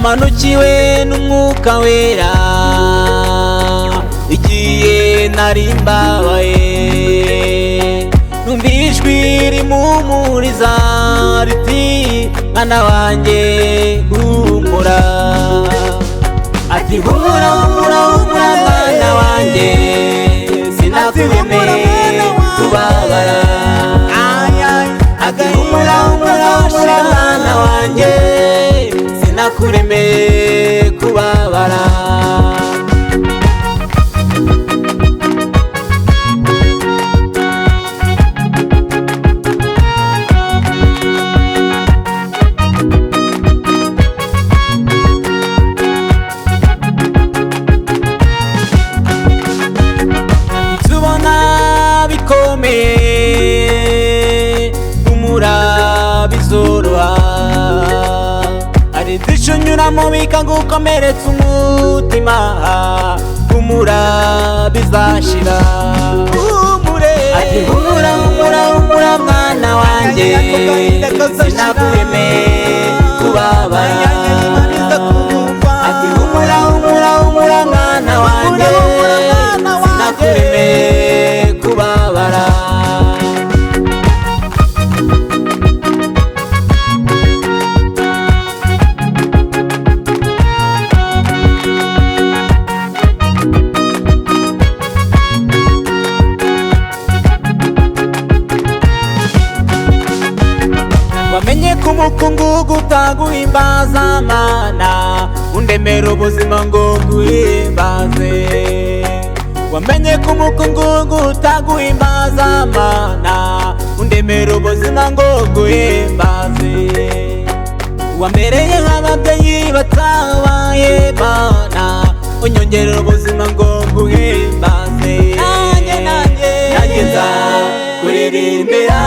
namanukiwe n'umwuka wera igihe nari mbabaye, numva ijwi rimpumuriza riti mwana wanjye humura, ati humura humura humura mwana wanjye sinakuremeye kubabara, ati humura humura humura mwana wanjye sinakuremeye kubabara. Humura bizoroha, hari byinshi unyuramo bikagukomeretsa umutima, humura bizashira. Ati humura humura humura mwana wanjye sinakuremeye kubabara, ati humura humura humura mwana wanjye sinakuremeye kubabara. Wamenye ko umukungugu utaguhimbaza Mana, undemera ubuzima ngo nguhimbaze. Wamenye ko umukungugu utaguhimbaza Mana, undemera ubuzima ngo nguhimbaze. Wambereye nk'ababyeyi batabaye Mana, unyongerera ubuzima ngo nguhimbaze. Nanjye nza kuririmbira